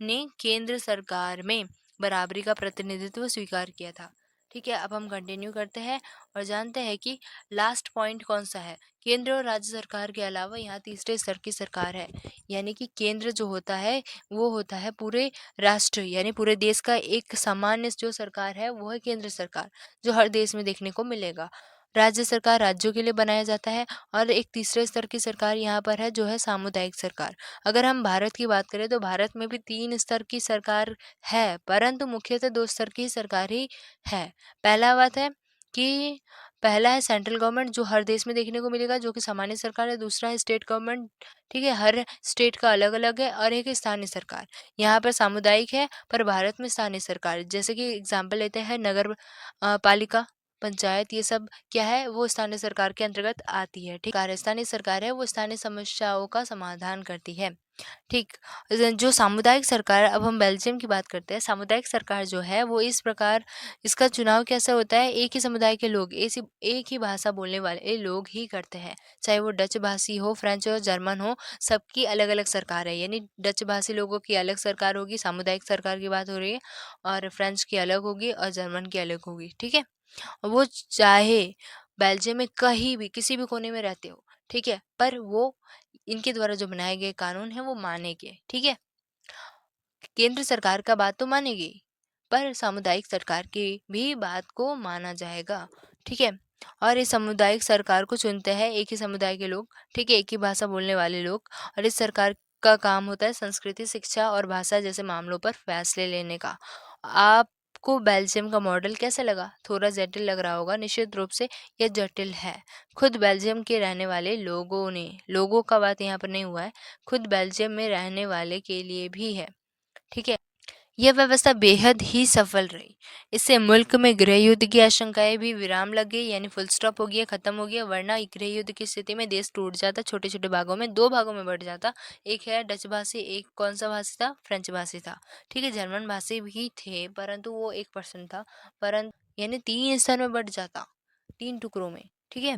ने केंद्र सरकार में बराबरी का प्रतिनिधित्व स्वीकार किया था। ठीक है, अब हम कंटिन्यू करते हैं और जानते हैं कि लास्ट पॉइंट कौन सा है। केंद्र और राज्य सरकार के अलावा यहाँ तीसरे स्तर की सरकार है, यानी कि केंद्र जो होता है वो होता है पूरे राष्ट्र यानी पूरे देश का एक सामान्य जो सरकार है वो है केंद्र सरकार, जो हर देश में देखने को मिलेगा। राज्य सरकार राज्यों के लिए बनाया जाता है और एक तीसरे स्तर की सरकार यहाँ पर है जो है सामुदायिक सरकार। अगर हम भारत की बात करें तो भारत में भी 3 स्तर की सरकार है, परंतु मुख्यतः 2 स्तर की सरकार ही है। पहला बात है कि पहला है सेंट्रल गवर्नमेंट जो हर देश में देखने को मिलेगा जो कि सामान्य सरकार है। दूसरा है स्टेट गवर्नमेंट, ठीक है, हर स्टेट का अलग-अलग है। और एक है स्थानीय सरकार। यहाँ पर सामुदायिक है पर भारत में स्थानीय सरकार, जैसे कि एग्जाम्पल लेते हैं नगर पालिका, पंचायत, ये सब क्या है वो स्थानीय सरकार के अंतर्गत आती है। ठीक, स्थानीय सरकार है वो स्थानीय समस्याओं का समाधान करती है। ठीक। जो सामुदायिक सरकार, अब हम बेल्जियम की बात करते हैं। सामुदायिक सरकार जो है वो इस प्रकार, इसका चुनाव कैसे होता है, एक ही समुदाय के लोग एक ही भाषा बोलने वाले लोग ही करते हैं, चाहे वो डच भाषी हो, फ्रेंच हो, जर्मन हो, सबकी अलग अलग सरकार है। यानी डच भाषी लोगों की अलग सरकार होगी, सामुदायिक सरकार की बात हो रही है, और फ्रेंच की अलग होगी और जर्मन की अलग होगी। ठीक है। वो चाहे बेल्जियम में कहीं भी किसी भी कोने में रहते हो, ठीक है, पर वो इनके द्वारा जो बनाए गए कानून है वो मानेंगे। ठीक है। केंद्र सरकार का बात तो मानेगी पर सामुदायिक सरकार की भी बात को माना जाएगा। ठीक है। और इस सामुदायिक सरकार को चुनते हैं एक ही समुदाय के लोग, ठीक है, एक ही भाषा बोलने वाले लोग। और इस सरकार का काम होता है संस्कृति, शिक्षा और भाषा जैसे मामलों पर फैसले लेने का। आपको बेल्जियम का मॉडल कैसे लगा? थोड़ा जटिल लग रहा होगा, निश्चित रूप से यह जटिल है। खुद बेल्जियम के रहने वाले लोगों का बात यहाँ पर नहीं हुआ है, खुद बेल्जियम में रहने वाले के लिए भी है। ठीक है। यह व्यवस्था बेहद ही सफल रही। इससे मुल्क में गृह युद्ध की आशंकाएं भी विराम लग गई, यानी फुल स्टॉप हो गया, खत्म हो गया। वरना गृह युद्ध की स्थिति में देश टूट जाता, छोटे छोटे भागों में, 2 भागों में बढ़ जाता। एक है डच भाषी, एक कौन सा भाषी था, फ्रेंच भाषी था। ठीक है, जर्मन भाषी भी थे परंतु वो 1% था, परंतु यानी 3 हिस्सों में बढ़ जाता, 3 टुकड़ों में। ठीक है।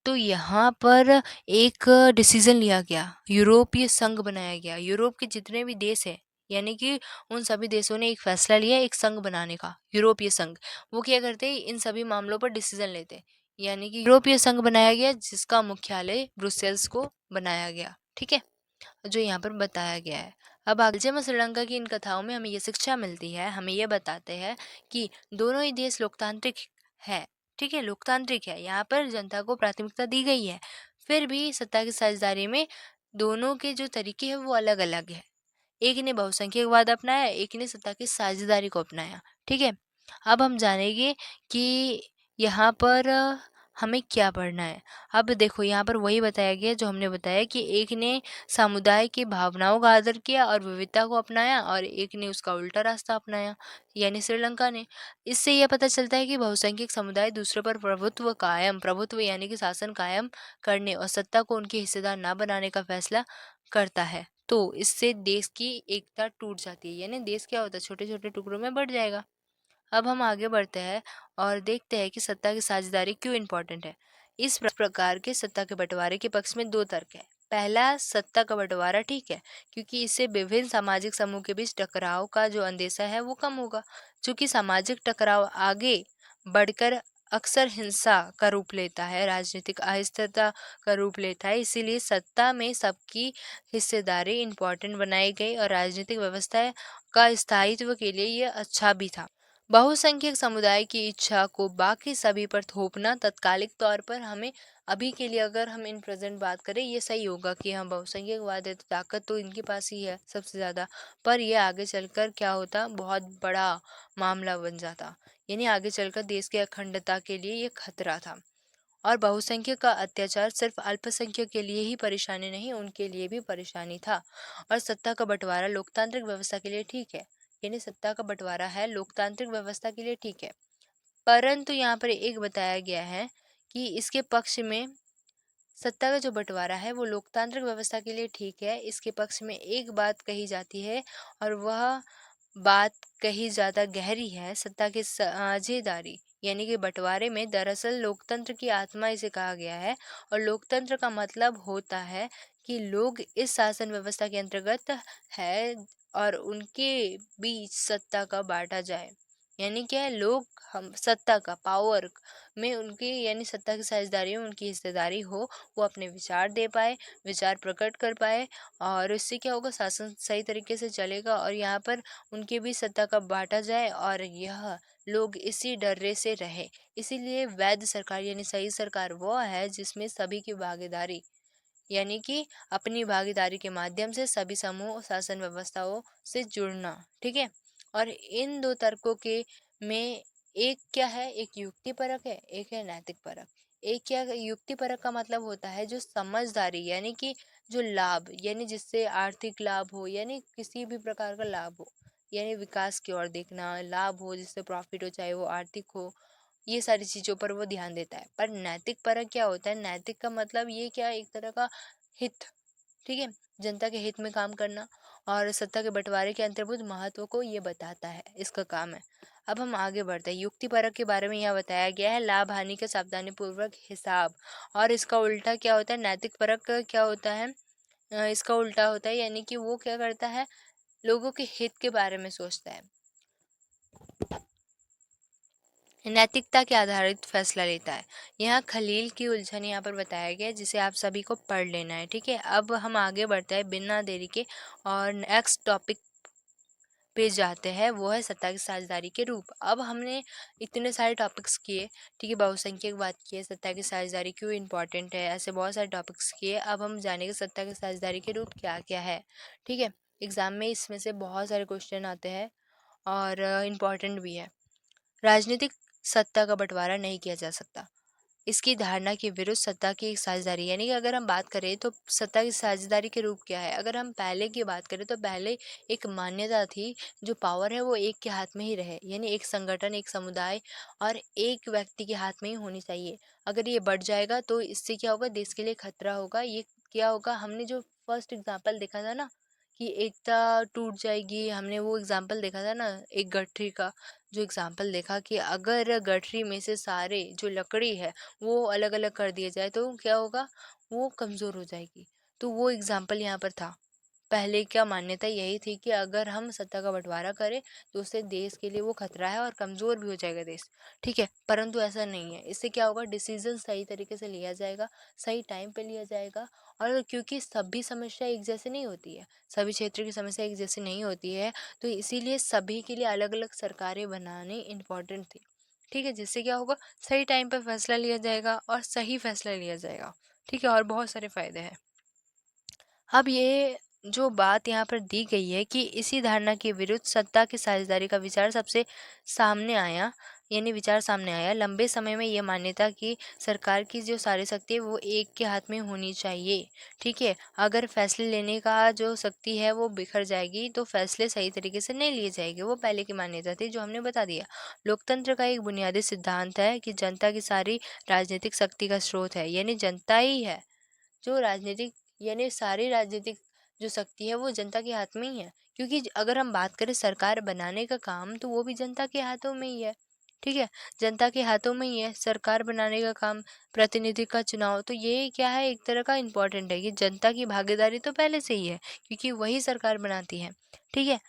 तो यहाँ पर एक डिसीजन लिया गया, यूरोपीय संघ बनाया गया। यूरोप के जितने भी देश है, यानी कि उन सभी देशों ने एक फैसला लिया एक संघ बनाने का, यूरोपीय संघ। वो क्या करते, इन सभी मामलों पर डिसीजन लेते, यानी कि यूरोपीय संघ बनाया गया जिसका मुख्यालय ब्रुसेल्स को बनाया गया। ठीक है, जो यहाँ पर बताया गया है। अब बेल्जियम और श्रीलंका की इन कथाओं में हमें ये शिक्षा मिलती है, हमें ये बताते हैं कि दोनों ही देश लोकतांत्रिक है। ठीक है, लोकतांत्रिक है, यहाँ पर जनता को प्राथमिकता दी गई है। फिर भी सत्ता की साझेदारी में दोनों के जो तरीके हैं वो अलग अलग है। एक ने बहुसंख्यकवाद अपनाया, एक ने सत्ता की साझेदारी को अपनाया। ठीक है। अब हम जानेंगे कि यहाँ पर हमें क्या पढ़ना है। अब देखो यहाँ पर वही बताया गया जो हमने बताया कि एक ने समुदाय की भावनाओं का आदर किया और विविधता को अपनाया, और एक ने उसका उल्टा रास्ता अपनाया, यानी श्रीलंका ने। इससे यह पता चलता है कि बहुसंख्यक समुदाय दूसरे पर प्रभुत्व यानी कि शासन कायम करने और सत्ता को उनके हिस्सेदार ना बनाने का फैसला करता है। तो इससे देश की एकता टूट जाती है, यानी देश क्या होता है, छोटे छोटे टुकड़ों में बढ़ जाएगा। अब हम आगे बढ़ते हैं और देखते हैं कि सत्ता की साझेदारी क्यों इम्पोर्टेंट है। इस प्रकार के सत्ता के बंटवारे के पक्ष में 2 तर्क है। पहला, सत्ता का बंटवारा ठीक है क्योंकि इससे विभिन्न सामाजिक समूह के बीच टकराव का जो अंदेशा है वो कम होगा। चूंकि सामाजिक टकराव आगे बढ़कर अक्सर हिंसा का रूप लेता है, राजनीतिक अस्थिरता का रूप लेता है, इसीलिए सत्ता में सबकी हिस्सेदारी इम्पोर्टेंट बनाई गई और राजनीतिक व्यवस्था का स्थायित्व के लिए यह अच्छा भी था। बहुसंख्यक समुदाय की इच्छा को बाकी सभी पर थोपना तत्कालिक तौर पर हमें अभी के लिए, अगर हम इन प्रेजेंट बात करें, ये सही होगा कि हम बहुसंख्यकवाद है तो ताकत तो इनके पास ही है सबसे ज़्यादा, पर ये आगे चलकर क्या होता, बहुत बड़ा मामला बन जाता, यानी आगे चलकर देश की अखंडता के लिए ये खतरा था। और बहुसंख्यक का अत्याचार सिर्फ अल्पसंख्यक के लिए ही परेशानी नहीं, उनके लिए भी परेशानी था। और सत्ता का बंटवारा लोकतांत्रिक व्यवस्था के लिए ठीक है, यानी सत्ता का बंटवारा है लोकतांत्रिक व्यवस्था के लिए ठीक है, परंतु यहाँ पर एक बताया गया है कि इसके पक्ष में सत्ता का जो बंटवारा है वो लोकतांत्रिक व्यवस्था के लिए ठीक है। इसके पक्ष में एक बात कही जाती है और वह बात कहीं ज़्यादा गहरी है। सत्ता की साझेदारी यानी कि बंटवारे में दरअसल लोकतंत्र की आत्मा इसे कहा गया है, और लोकतंत्र का मतलब होता है कि लोग इस शासन व्यवस्था के अंतर्गत है और उनके बीच सत्ता का बांटा जाए। यानी क्या है, लोग हम सत्ता का पावर में उनकी यानी सत्ता की साझेदारी में उनकी हिस्सेदारी हो, वो अपने विचार दे पाए, विचार प्रकट कर पाए, और इससे क्या होगा, शासन सही तरीके से चलेगा और यहाँ पर उनके भी सत्ता का बांटा जाए और यह लोग इसी डर्रे से रहे। इसीलिए वैध सरकार यानी सही सरकार वो है जिसमें सभी की भागीदारी यानी कि अपनी भागीदारी के माध्यम से सभी समूह शासन व्यवस्थाओं से जुड़ना। ठीक है, और इन दो तर्कों के में एक क्या है, एक युक्ति परक है, एक है नैतिक परक। एक क्या, युक्ति परक का मतलब होता है जो समझदारी यानी कि जो लाभ यानी जिससे आर्थिक लाभ हो, यानी किसी भी प्रकार का लाभ हो, यानी विकास की ओर देखना, लाभ हो जिससे प्रॉफिट हो, चाहे वो आर्थिक हो, ये सारी चीज़ों पर वो ध्यान देता है। पर नैतिक परक क्या होता है, नैतिक का मतलब ये क्या, एक तरह का हित, ठीक है, जनता के हित में काम करना और सत्ता के बंटवारे के अंतर्भूत महत्व को ये बताता है, इसका काम है। अब हम आगे बढ़ते हैं। युक्ति परक के बारे में यह बताया गया है, लाभ हानि का सावधानी पूर्वक हिसाब। और इसका उल्टा क्या होता है, नैतिक परक क्या होता है, इसका उल्टा होता है, यानी कि वो क्या करता है, लोगों के हित के बारे में सोचता है, नैतिकता के आधारित फैसला लेता है। यहाँ खलील की उलझन यहाँ पर बताया गया है, जिसे आप सभी को पढ़ लेना है। ठीक है, अब हम आगे बढ़ते हैं बिना देरी के और नेक्स्ट टॉपिक पे जाते हैं, वो है सत्ता की साझेदारी के रूप। अब हमने इतने सारे टॉपिक्स किए, ठीक है, बहुसंख्यक बात की है, सत्ता की साझेदारी क्यों इंपॉर्टेंट है, ऐसे बहुत सारे टॉपिक्स किए। अब हम जानेंगे सत्ता की साझेदारी के रूप क्या क्या है। ठीक है, एग्जाम में इसमें से बहुत सारे क्वेश्चन आते हैं और इम्पॉर्टेंट भी है। राजनीतिक सत्ता का बंटवारा नहीं किया जा सकता, इसकी धारणा के विरुद्ध सत्ता की एक साझेदारी। यानी कि अगर हम बात करें तो सत्ता की साझेदारी के रूप क्या है, अगर हम पहले की बात करें तो पहले एक मान्यता थी, जो पावर है वो एक के हाथ में ही रहे, यानी एक संगठन, एक समुदाय और एक व्यक्ति के हाथ में ही होनी चाहिए। अगर ये बढ़ जाएगा तो इससे क्या होगा, देश के लिए खतरा होगा। ये क्या होगा, हमने जो फर्स्ट एग्जाम्पल देखा था ना कि एकता टूट जाएगी, हमने वो एग्जाम्पल देखा था ना, एक गठरी का जो एग्जाम्पल देखा कि अगर गठरी में से सारे जो लकड़ी है वो अलग अलग कर दिया जाए तो क्या होगा, वो कमज़ोर हो जाएगी। तो वो एग्जाम्पल यहाँ पर था। पहले क्या मान्यता यही थी कि अगर हम सत्ता का बंटवारा करें तो उससे देश के लिए वो खतरा है और कमज़ोर भी हो जाएगा देश। ठीक है, परंतु ऐसा नहीं है। इससे क्या होगा, डिसीजन सही तरीके से लिया जाएगा, सही टाइम पे लिया जाएगा। और क्योंकि सभी समस्या एक जैसे नहीं होती है, सभी क्षेत्र की समस्या एक जैसी नहीं होती है, तो इसीलिए सभी के लिए अलग अलग सरकारें बनाने इम्पोर्टेंट थी। ठीक है, जिससे क्या होगा, सही टाइम पर फैसला लिया जाएगा और सही फैसला लिया जाएगा। ठीक है, और बहुत सारे फायदे हैं। अब ये जो बात यहाँ पर दी गई है कि इसी धारणा के विरुद्ध सत्ता की साझेदारी का विचार सबसे सामने आया, यानी विचार सामने आया। लंबे समय में ये मान्यता कि सरकार की जो सारी शक्ति है वो एक के हाथ में होनी चाहिए। ठीक है, अगर फैसले लेने का जो शक्ति है वो बिखर जाएगी तो फैसले सही तरीके से नहीं लिए जाएंगे, वो पहले की मान्यता थी जो हमने बता दिया। लोकतंत्र का एक बुनियादी सिद्धांत है कि जनता की सारी राजनीतिक शक्ति का स्रोत है, यानी जनता ही है जो राजनीतिक, यानी सारी राजनीतिक जो शक्ति है वो जनता के हाथ में ही है। क्योंकि अगर हम बात करें सरकार बनाने का काम, तो वो भी जनता के हाथों में ही है। ठीक है, जनता के हाथों में ही है सरकार बनाने का काम, प्रतिनिधि का चुनाव। तो ये क्या है, एक तरह का इम्पोर्टेंट है कि जनता की भागीदारी तो पहले से ही है, क्योंकि वही सरकार बनाती है। ठीक है,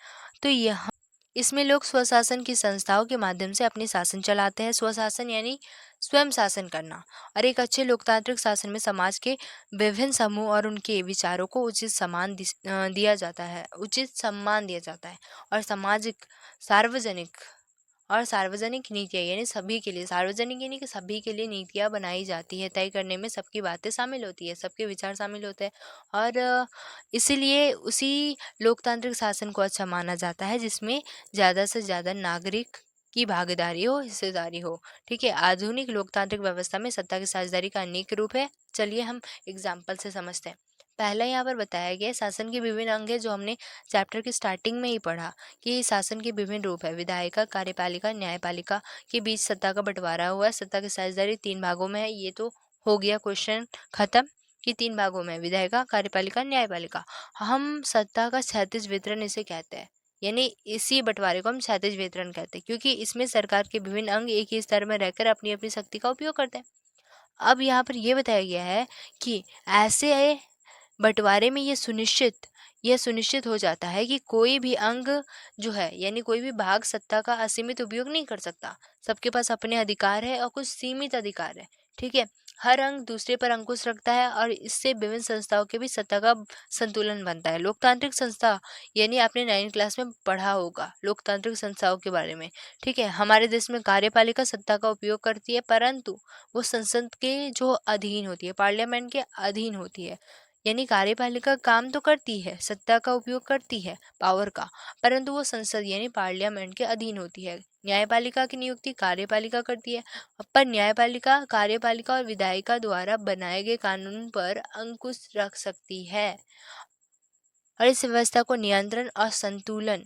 तो यहाँ इसमें लोग स्वशासन की संस्थाओं के माध्यम से अपने शासन चलाते हैं। स्वशासन यानी स्वयं शासन करना। और एक अच्छे लोकतांत्रिक शासन में समाज के विभिन्न समूह और उनके विचारों को उचित सम्मान दिया जाता है। और सार्वजनिक सार्वजनिक नीतियाँ यानी सभी के लिए, सार्वजनिक यानी कि सभी के लिए नीतियाँ बनाई जाती है, तय करने में सबकी बातें शामिल होती है, सबके विचार शामिल होते हैं। और इसीलिए उसी लोकतांत्रिक शासन को अच्छा माना जाता है जिसमें ज़्यादा से ज़्यादा नागरिक की भागीदारी हो, हिस्सेदारी हो। ठीक है, आधुनिक लोकतांत्रिक व्यवस्था में सत्ता की साझेदारी का अनेक रूप है। चलिए हम एग्जाम्पल से समझते हैं। पहला यहाँ पर बताया गया है शासन के विभिन्न अंग है, जो हमने चैप्टर की स्टार्टिंग में ही पढ़ा कि शासन के विभिन्न रूप है। विधायिका, कार्यपालिका, न्यायपालिका के बीच सत्ता का बंटवारा हुआ है। सत्ता की साझेदारी 3 भागों में है। ये तो हो गया क्वेश्चन खत्म कि 3 भागों में है, विधायिका, कार्यपालिका, न्यायपालिका। हम सत्ता का क्षैतिज वितरण इसे कहते हैं, यानी इसी बंटवारे को हम क्षैतिज वितरण कहते हैं, क्योंकि इसमें सरकार के विभिन्न अंग एक ही स्तर में रहकर अपनी अपनी शक्ति का उपयोग करते हैं। अब यहाँ पर यह बताया गया है कि ऐसे बंटवारे में यह सुनिश्चित हो जाता है कि कोई भी अंग जो है, यानी कोई भी भाग सत्ता का असीमित उपयोग नहीं कर सकता। सबके पास अपने अधिकार है और कुछ सीमित अधिकार है। ठीक है, हर अंग दूसरे पर अंकुश रखता है और इससे विभिन्न संस्थाओं के बीच सत्ता का संतुलन बनता है। लोकतांत्रिक संस्था, यानी आपने 9th क्लास में पढ़ा होगा लोकतांत्रिक संस्थाओं के बारे में। ठीक है, हमारे देश में कार्यपालिका सत्ता का उपयोग करती है, परंतु वो संसद के जो अधीन होती है, पार्लियामेंट के अधीन होती है। यानी कार्यपालिका काम तो करती है, सत्ता का उपयोग करती है, पावर का, परंतु वो संसद यानी पार्लियामेंट के अधीन होती है। न्यायपालिका की नियुक्ति कार्यपालिका करती है, पर न्यायपालिका कार्यपालिका और विधायिका द्वारा बनाए गए कानून पर अंकुश रख सकती है और इस व्यवस्था को नियंत्रण और संतुलन,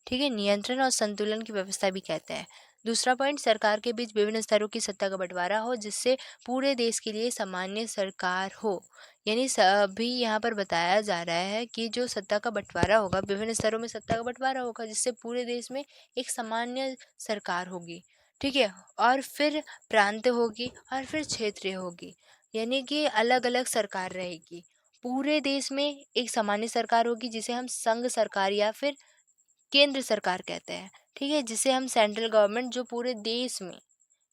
ठीक है, नियंत्रण और संतुलन की व्यवस्था भी कहते हैं। दूसरा पॉइंट, सरकार के बीच विभिन्न स्तरों की सत्ता का बंटवारा हो जिससे पूरे देश के लिए सामान्य सरकार हो। यानी सभी यहाँ पर बताया जा रहा है कि जो सत्ता का बंटवारा होगा, विभिन्न स्तरों में सत्ता का बंटवारा होगा जिससे पूरे देश में एक सामान्य सरकार होगी। ठीक है, और फिर प्रांत होगी और फिर क्षेत्रीय होगी, यानी कि अलग अलग सरकार रहेगी। पूरे देश में एक सामान्य सरकार होगी जिसे हम संघ सरकार या फिर केंद्र सरकार कहते हैं। ठीक है, जिसे हम सेंट्रल गवर्नमेंट, जो पूरे देश में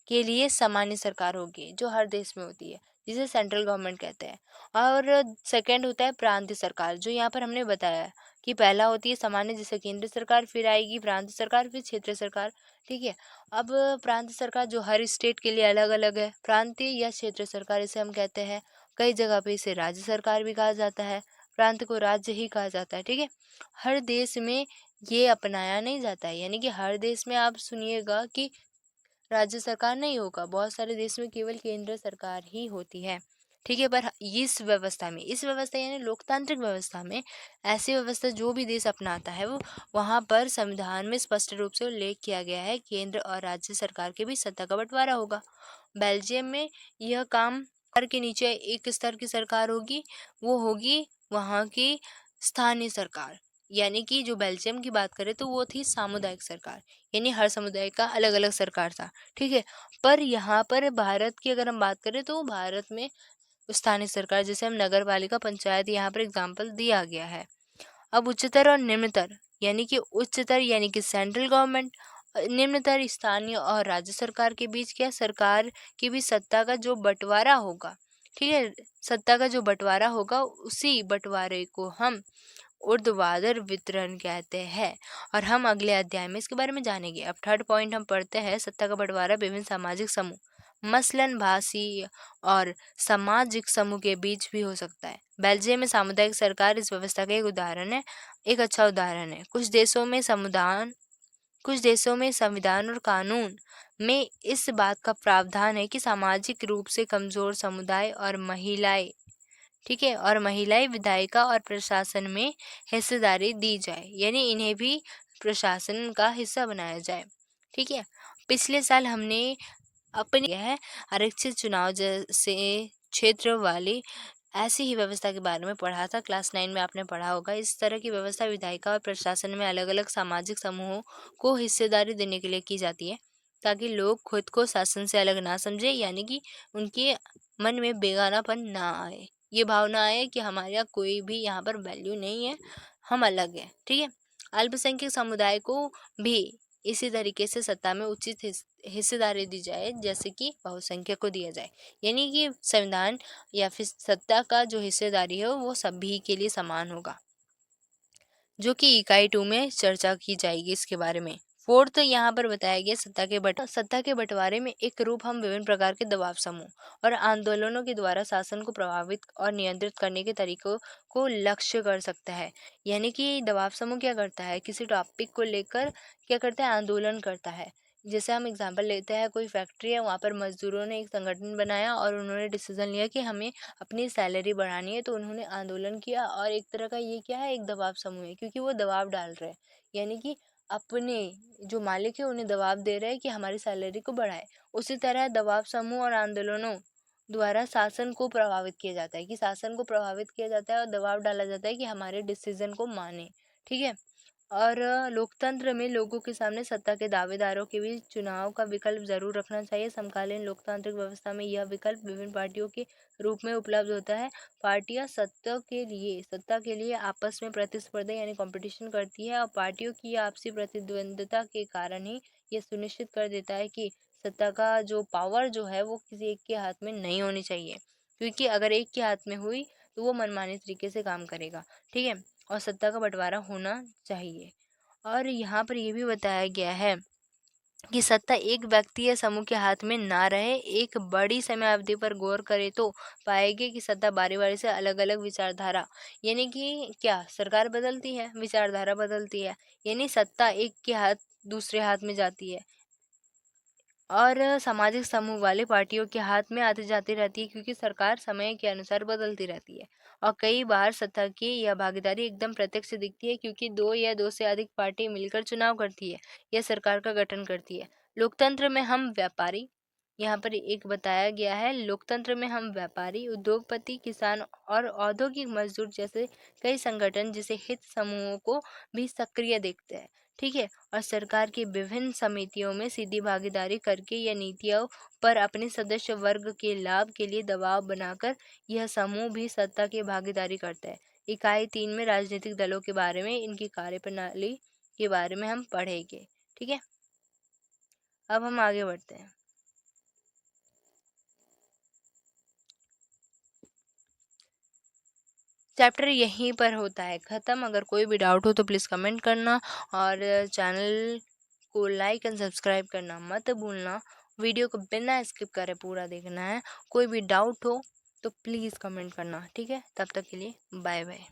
के लिए सामान्य सरकार होगी जो हर देश में होती है, जिसे सेंट्रल गवर्नमेंट कहते हैं। और सेकंड होता है प्रांतीय सरकार, जो यहाँ पर हमने बताया कि पहला होती है सामान्य जिसे केंद्र सरकार, फिर आएगी प्रांतीय सरकार, फिर क्षेत्रीय सरकार। ठीक है, अब प्रांतीय सरकार जो हर स्टेट के लिए अलग अलग है। प्रांतीय या क्षेत्रीय सरकार इसे हम कहते हैं। कई जगह पे इसे राज्य सरकार भी कहा जाता है, प्रांत को राज्य ही कहा जाता है। ठीक है, हर देश में ये अपनाया नहीं जाता है, यानी कि हर देश में आप सुनिएगा कि राज्य सरकार नहीं होगा, बहुत सारे देश में केवल केंद्र सरकार ही होती है। ठीक है, पर इस व्यवस्था यानी लोकतांत्रिक व्यवस्था में ऐसी व्यवस्था जो भी देश अपनाता है, वो वहाँ पर संविधान में स्पष्ट रूप से उल्लेख किया गया है केंद्र और राज्य सरकार के बीच सत्ता का बंटवारा होगा। बेल्जियम में यह काम कर के नीचे एक स्तर की सरकार होगी, वो होगी वहाँ की स्थानीय सरकार। यानी कि जो बेल्जियम की बात करें तो वो थी सामुदायिक सरकार, यानी हर समुदाय का अलग अलग सरकार था। ठीक है, पर यहाँ पर भारत की अगर हम बात करें तो भारत में स्थानीय सरकार, जैसे हम नगर पालिका, पंचायत, यहाँ पर एग्जाम्पल दिया गया है। अब उच्चतर और निम्नतर, यानी कि उच्चतर यानी कि सेंट्रल गवर्नमेंट, निम्नतर स्थानीय और राज्य सरकार के बीच क्या, सरकार के बीच सत्ता का जो बंटवारा होगा। ठीक है, सत्ता का जो बंटवारा होगा उसी बंटवारे को हम ऊर्ध्वाधर वितरण कहते हैं और हम अगले अध्याय में इसके बारे में जानेंगे। अब थर्ड पॉइंट हम पढ़ते हैं, सत्ता का बंटवारा विभिन्न सामाजिक समूह, मसलन भाषी और सामाजिक समूह के बीच भी हो सकता है। बेल्जियम में सामुदायिक सरकार इस व्यवस्था का एक उदाहरण है, एक अच्छा उदाहरण है। कुछ देशों में संविधान और कानून में इस बात का प्रावधान है कि सामाजिक रूप से कमजोर समुदाय और महिलाएं, ठीक है, और महिलाएं विधायिका और प्रशासन में हिस्सेदारी दी जाए, यानी इन्हें भी प्रशासन का हिस्सा बनाया जाए। ठीक है, पिछले साल हमने अपने है आरक्षित चुनाव जैसे क्षेत्र वाली ऐसी ही व्यवस्था के बारे में पढ़ा था, क्लास 9 में आपने पढ़ा होगा। इस तरह की व्यवस्था विधायिका और प्रशासन में अलग अलग सामाजिक समूहों को हिस्सेदारी देने के लिए की जाती है, ताकि लोग खुद को शासन से अलग ना समझे, यानी कि उनके मन में बेगानापन ना आए, ये भावना आए कि हमारे यहाँ कोई भी यहाँ पर वैल्यू नहीं है, हम अलग हैं। ठीक है, अल्पसंख्यक समुदाय को भी इसी तरीके से सत्ता में उचित हिस्सेदारी दी जाए जैसे कि बहुसंख्यक को दिया जाए, यानी कि संविधान या फिर सत्ता का जो हिस्सेदारी है वो सभी के लिए समान होगा, जो कि इकाई 2 में चर्चा की जाएगी इसके बारे में। फोर्थ यहाँ पर बताया गया सत्ता के बंटवारे में एक रूप हम विभिन्न प्रकार के दबाव समूह और आंदोलनों के द्वारा शासन को प्रभावित और नियंत्रित करने के तरीकों को लक्ष्य कर सकता है। यानी कि दबाव समूह क्या करता है, किसी टॉपिक को लेकर क्या करता है, आंदोलन करता है, जैसे हम एग्जांपल लेते हैं, कोई फैक्ट्री है, वहाँ पर मज़दूरों ने एक संगठन बनाया और उन्होंने डिसीज़न लिया कि हमें अपनी सैलरी बढ़ानी है, तो उन्होंने आंदोलन किया और एक तरह का ये क्या है, एक दबाव समूह है, क्योंकि वो दबाव डाल रहे हैं। यानी कि अपने जो मालिक है उन्हें दबाव दे रहे हैं कि हमारी सैलरी को बढ़ाएँ। उसी तरह दबाव समूह और आंदोलनों द्वारा शासन को प्रभावित किया जाता है, कि शासन को प्रभावित किया जाता है और दबाव डाला जाता है कि हमारे डिसीज़न को मानें, ठीक है? और लोकतंत्र में लोगों के सामने सत्ता के दावेदारों के बीच चुनाव का विकल्प जरूर रखना चाहिए। समकालीन लोकतांत्रिक व्यवस्था में यह विकल्प विभिन्न पार्टियों के रूप में उपलब्ध होता है। पार्टियां सत्ता के लिए आपस में प्रतिस्पर्धा यानी कंपटीशन करती है, और पार्टियों की आपसी प्रतिद्वंद्विता के कारण ही यह सुनिश्चित कर देता है कि सत्ता का जो पावर जो है वो किसी एक के हाथ में नहीं होनी चाहिए, क्योंकि अगर एक के हाथ में हुई तो वो मनमानी तरीके से काम करेगा, ठीक है? और सत्ता का बंटवारा होना चाहिए। और यहाँ पर ये भी बताया गया है कि सत्ता एक व्यक्ति या समूह के हाथ में ना रहे। एक बड़ी समय अवधि पर गौर करें तो पाएंगे कि सत्ता बारी बारी से अलग अलग विचारधारा, यानी कि क्या सरकार बदलती है, विचारधारा बदलती है, यानी सत्ता एक के हाथ दूसरे हाथ में जाती है, और सामाजिक समूह वाले पार्टियों के हाथ में आती जाती रहती है, क्योंकि सरकार समय के अनुसार बदलती रहती है। और कई बार सत्ता की यह भागीदारी एकदम प्रत्यक्ष दिखती है, क्योंकि दो या दो से अधिक पार्टी मिलकर चुनाव करती है या सरकार का गठन करती है। लोकतंत्र में हम व्यापारी, यहाँ पर एक बताया गया है, लोकतंत्र में हम व्यापारी, उद्योगपति, किसान और औद्योगिक मजदूर जैसे कई संगठन जिसे हित समूहों को भी सक्रिय देखते हैं, ठीक है? और सरकार की विभिन्न समितियों में सीधी भागीदारी करके या नीतियों पर अपने सदस्य वर्ग के लाभ के लिए दबाव बनाकर यह समूह भी सत्ता की भागीदारी करता है। इकाई 3 में राजनीतिक दलों के बारे में, इनकी कार्यप्रणाली के बारे में हम पढ़ेंगे, ठीक है? अब हम आगे बढ़ते हैं। चैप्टर यहीं पर होता है ख़त्म। अगर कोई भी डाउट हो तो प्लीज़ कमेंट करना, और चैनल को लाइक एंड सब्सक्राइब करना मत भूलना। वीडियो को बिना स्किप करे पूरा देखना है। कोई भी डाउट हो तो प्लीज़ कमेंट करना, ठीक है? तब तक के लिए बाय बाय।